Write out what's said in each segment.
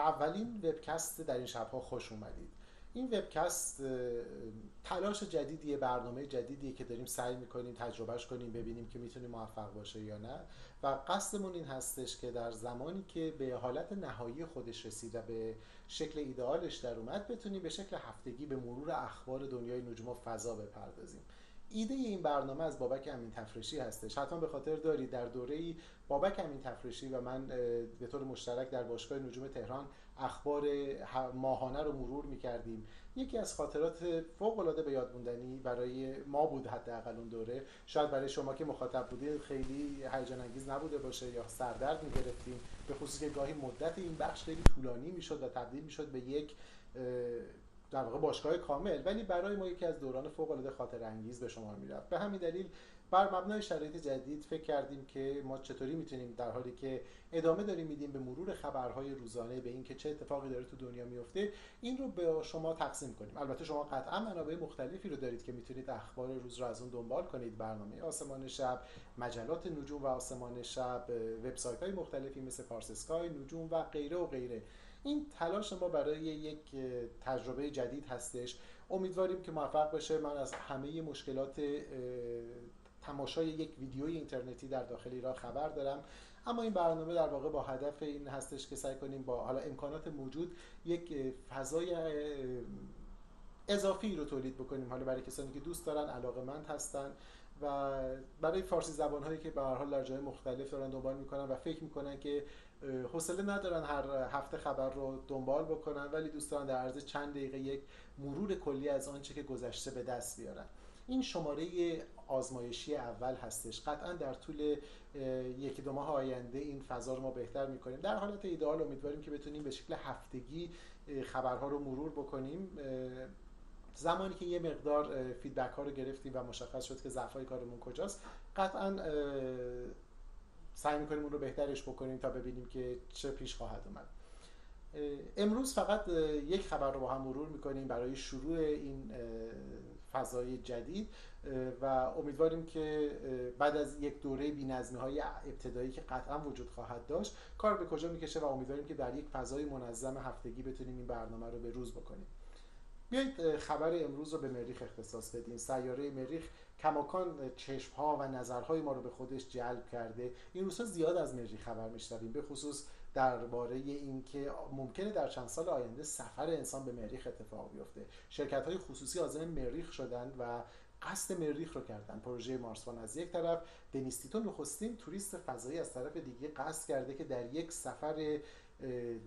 اولین وبکست در این شبها خوش اومدید. این وبکست تلاش جدیدیه، برنامه جدیدیه که داریم سعی میکنیم تجربهش کنیم، ببینیم که میتونیم موفق باشه یا نه. و قصدمون این هستش که در زمانی که به حالت نهایی خودش رسید و به شکل ایدئالش در اومد، بتونیم به شکل هفتگی به مرور اخبار دنیای نجوم و فضا بپردازیم. ایده این برنامه از بابک امین تفرشی هستش. حتما به خاطر دارید در دوره‌ای بابک امین تفرشی و من به طور مشترک در باشگاه نجوم تهران اخبار ماهانه رو مرور می‌کردیم. یکی از خاطرات فوق‌العاده به یاد موندنی برای ما بود، حداقل اون دوره. شاید برای شما که مخاطب بودید خیلی هیجان انگیز نبوده باشه یا سردرد می‌گرفتیم، به خصوص که گاهی مدت این بخش خیلی طولانی می‌شد و تبدیل می‌شد به یک در واقع باشگاه کامل، ولی برای ما یکی از دوران فوق العاده خاطر انگیز به شمار میرفت. به همین دلیل بر مبنای شرایط جدید فکر کردیم که ما چطوری میتونیم در حالی که ادامه داریم میدیم به مرور خبرهای روزانه، به اینکه چه اتفاقی داره تو دنیا میفته، این رو به شما تقسیم کنیم. البته شما قطعا منابع مختلفی رو دارید که میتونید اخبار روز رو از اون دنبال کنید، برنامه آسمان شب، مجلات نجوم و آسمان شب، وبسایت‌های مختلفی مثل پارس اسکای، نجوم و غیره و غیره. این تلاش ما برای یک تجربه جدید هستش. امیدواریم که موفق بشه. من از همه مشکلات تماشای یک ویدیوی اینترنتی در داخل ایران خبر دارم، اما این برنامه در واقع با هدف این هستش که سعی کنیم با حالا امکانات موجود یک فضای اضافی رو تولید بکنیم، حالا برای کسانی که دوست دارن، علاقه‌مند هستن، و برای فارسی زبان هایی که به هر حال در جای مختلف دارن دنبال میکنن و فکر میکنن که حوصله ندارن هر هفته خبر رو دنبال بکنن، ولی دوست دارن در عرض چند دقیقه یک مرور کلی از آنچه که گذشته به دست بیارن. این شماره آزمایشی اول هستش. قطعا در طول یکی دو ماه آینده این فضا رو ما بهتر میکنیم. در حالت ایدئال امیدواریم که بتونیم به شکل هفتگی خبرها رو مرور بکنیم. زمانی که یه مقدار فیدبک ها رو گرفتیم و مشخص شد که ضعف‌های کارمون کجاست، قطعا سعی میکنیم اون رو بهترش بکنیم تا ببینیم که چه پیش خواهد اومد. امروز فقط یک خبر رو با هم مرور میکنیم برای شروع این فضای جدید و امیدواریم که بعد از یک دوره بی‌نظمی های ابتدایی که قطعا وجود خواهد داشت، کار به کجا میکشه و امیدواریم که در یک فضای منظم هفتگی بتونیم این برنامه رو به روز بکنیم. بیایید خبر امروز رو به مریخ اختصاص بدیم. سیاره مریخ کماکان چشم‌ها و نظرهای ما رو به خودش جلب کرده. این روزها زیاد از مریخ خبر میشنویم، به خصوص درباره اینکه ممکنه در چند سال آینده سفر انسان به مریخ اتفاق بیفته. شرکت‌های خصوصی عازم مریخ شدن و قصد مریخ رو کردن. پروژه مارسوان از یک طرف، دنیس تیتو نخستین توریست فضایی از طرف دیگه قصد کرده که در یک سفر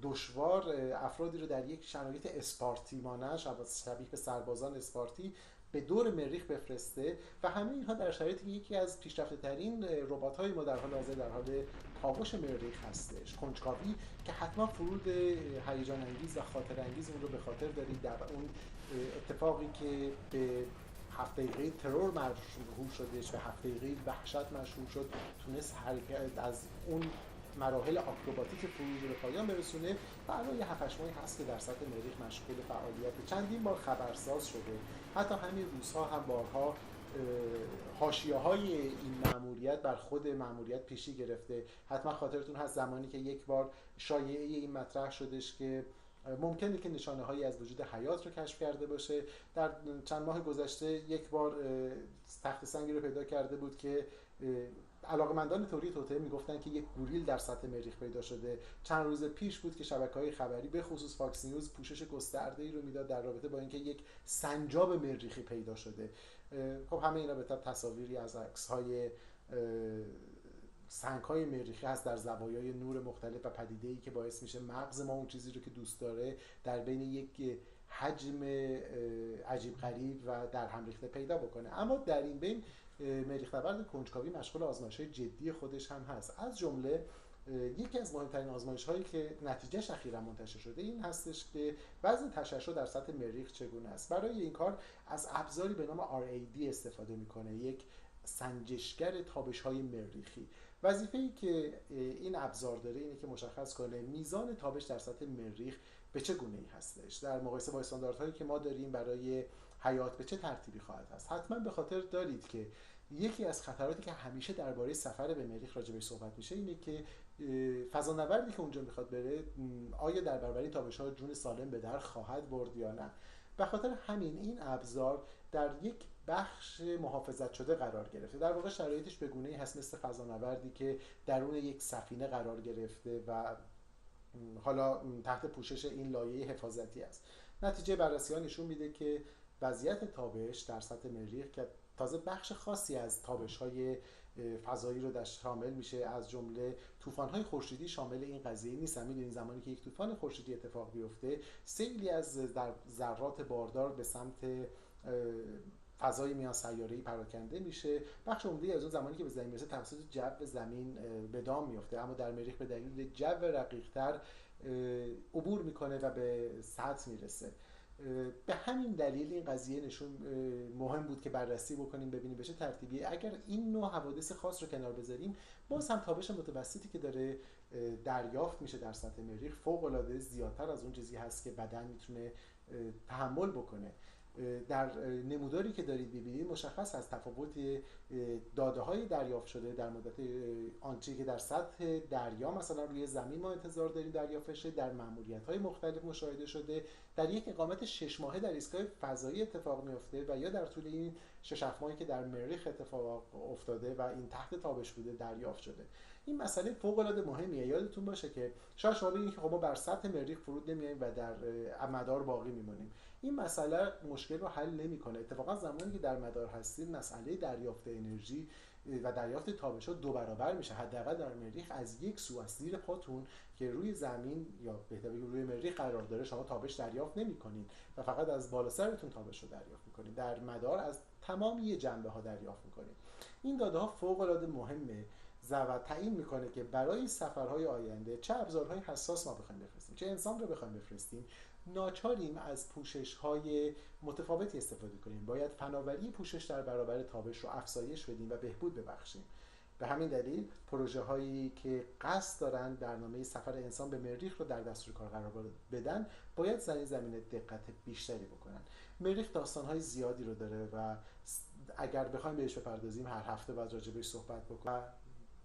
دشوار افرادی رو در یک شرایط اسپارتی مانند شبیه به سربازان اسپارتی به دور مریخ بفرسته و همه اینها در شرایطی که یکی از پیشرفته ترین ربات‌های ما در حال حاضر در حال کاوش مریخ هستش، کنجکاوی، که حتما فرود هیجان انگیز و خاطر انگیز اون رو به خاطر دارید. در اون اتفاقی که به 7 دقیقه ترور مشهور شدش و 7 دقیقه وحشت مشهور شد، تونست از اون مراحل آکروباتیک فروج رو به پایان برسونه. برای 7-8 ماهی هست که در سطح مریخ مشغول فعالیت، چندین بار خبرساز شده. حتی همین روزها هم بارها حاشیه‌های این مأموریت بر خود مأموریت پیشی گرفته. حتما خاطرتون هست زمانی که یک بار شایعه این مطرح شدش که ممکنه که نشانه‌هایی از وجود حیات رو کشف کرده باشه. در چند ماه گذشته یک بار تخت سنگی رو پیدا کرده بود که علاقمندان تئوری توطئه میگفتن که یک گوریل در سطح مریخ پیدا شده. چند روز پیش بود که شبکه‌های خبری به خصوص فاکس نیوز پوشش گسترده‌ای رو میداد در رابطه با اینکه یک سنجاب مریخی پیدا شده. خب همه اینا به تبع تصاویری از عکس‌های سنگ‌های مریخی هست در زوایای نور مختلف و پدیده‌ای که باعث میشه مغز ما اون چیزی رو که دوست داره در بین یک حجم عجیب غریب و در هم ریخته پیدا بکنه. اما در این بین مریخ نورد کنجکاوی مشغول آزمایش‌های جدی خودش هم هست. از جمله یکی از مهمترین آزمایش‌هایی که نتیجهش اخیراً منتشر شده این هستش که وزن تشعشع در سطح مریخ چگونه است. برای این کار از ابزاری به نام RAD استفاده می‌کنه، یک سنجشگر تابش‌های مریخی. وظیفه‌ای که این ابزار داره اینه که مشخص کنه میزان تابش در سطح مریخ به چه گونه‌ای هستش، در مقایسه با استانداردهایی که ما داریم برای حیات به چه ترتیبی خواهد هست. حتما به خاطر دارید که یکی از خطراتی که همیشه درباره سفر به مریخ راجع بهش صحبت میشه اینه که فضانوردی که اونجا میخواد بره آیا در برابر تابش‌ها جون سالم به در خواهد برد یا نه. به خاطر همین این ابزار در یک بخش محافظت شده قرار گرفته. در واقع شرایطش به گونه‌ای هست مثل فضانوردی که درون یک سفینه قرار گرفته و حالا تحت پوشش این لایه حفاظتی است. نتیجه بررسی‌ها نشون میده که وضعیت تابش در سطح مریخ که تازه بخش خاصی از تابش‌های فضایی رو در شامل میشه، از جمله طوفان‌های خورشیدی شامل این قضیه نیستن. می‌دونید زمانی که یک طوفان خورشیدی اتفاق بیفته، سیلی از ذرات باردار به سمت فضای میان سیاره‌ای پراکنده میشه. بخش عمده از اون زمانی که به زمین میرسه توسط جو زمین به دام میفته، اما در مریخ به دلیل جو رقیق‌تر عبور میکنه و به سطح میرسه. به همین دلیل این قضیه نشون مهم بود که بررسی بکنیم ببینیم به چه ترتیبیه. اگر این نوع حوادث خاص رو کنار بذاریم، باز هم تابش متوسطی که داره دریافت میشه در سطح مریخ فوق العاده زیادتر از اون چیزی هست که بدن میتونه تحمل بکنه. در نموداری که دارید ببینید مشخص از تفاوت داده‌های دریافت شده در مدت آنچه که در سطح دریا مثلا روی زمین ما انتظار داریم دریافت شه، در ماموریت‌های مختلف مشاهده شده، در یک اقامت 6 ماهه در ایستگاه فضایی اتفاق میفته و یا در طول این 6-7 ماهی که در مریخ اتفاق افتاده و این تحت تابش بوده دریافت شده. این مسئله فوق العاده مهمیه. یادتون باشه که شاید شما بگید که خب ما بر سطح مریخ فرود نمیاییم و در مدار باقی میمونیم. این مسئله مشکل رو حل نمیکنه. اتفاقا زمانی که در مدار هستید مسئله دریافت انرژی و دریافت تابش‌ها 2 برابر میشه. حداقل در مریخ از یک سو از زیر پاتون که روی زمین یا بهتر بگیم روی مریخ قرار داره شما تابش دریافت نمی‌کنید و فقط از بالا سرتون تابش رو دریافت می‌کنید. در مدار از تمامی جنبه‌ها دریافت می‌کنید. این داده‌ها فوق‌العاده مهمه و تعیین میکنه که برای سفرهای آینده چه ابزارهای حساس ما بخوایم بفرستیم، چه انسان رو بخوایم بفرستیم، ناچاریم از پوشش‌های متفاوتی استفاده کنیم. باید فناوری پوشش در برابر تابش رو افزایش بدیم و بهبود ببخشیم. به همین دلیل پروژه هایی که قصد دارن برنامه سفر انسان به مریخ رو در دستور کار قرار بدن باید زمینه دقت بیشتری بکنن. مریخ داستان‌های زیادی رو داره و اگر بخوایم بهش بپردازیم هر هفته باید راجع بهش صحبت بکنیم.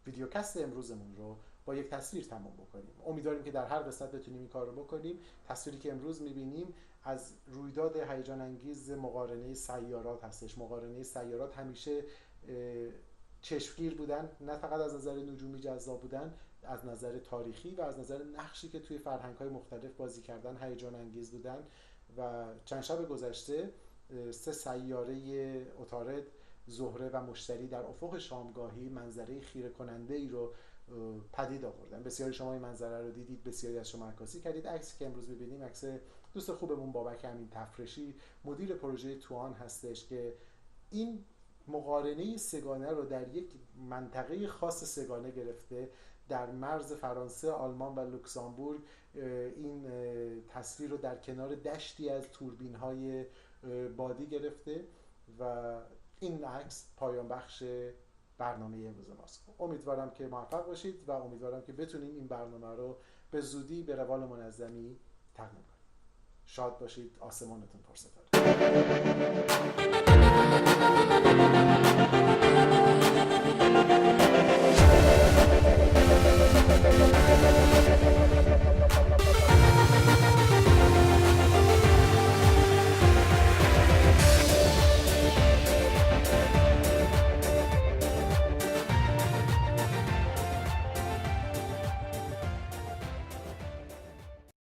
ویدیوکست امروزمون رو با یک تصویر تمام بکنیم. امیدواریم که در هر قسمت بتونیم این کار رو بکنیم. تصویری که امروز می‌بینیم از رویداد هیجان انگیز مقارنه سیارات هستش. مقارنه سیارات همیشه چشمگیر بودن، نه فقط از نظر نجومی جذاب بودن، از نظر تاریخی و از نظر نقشی که توی فرهنگ‌های مختلف بازی کردن هیجان انگیز بودن. و چند شب گذشته 3 سیاره عطارد، زهره و مشتری در افق شامگاهی منظره خیره کننده ای رو پدید آوردن. بسیاری شما این منظره رو دیدید، بسیاری از شما عکاسی کردید. عکسی که امروز می‌بینیم عکس دوست خوبمون بابک امین تفرشی، مدیر پروژه توان هستش که این مقارنه سه‌گانه رو در یک منطقه خاص سه‌گانه گرفته در مرز فرانسه، آلمان و لوکزامبورگ. این تصویر رو در کنار دشتی از توربین‌های بادی گرفته و این عکس پایان بخش برنامه امروز ماست. امیدوارم که موفق باشید و امیدوارم که بتونیم این برنامه رو به زودی به روال منظمی تقدیم کنیم. شاد باشید، آسمانتون پرستاره.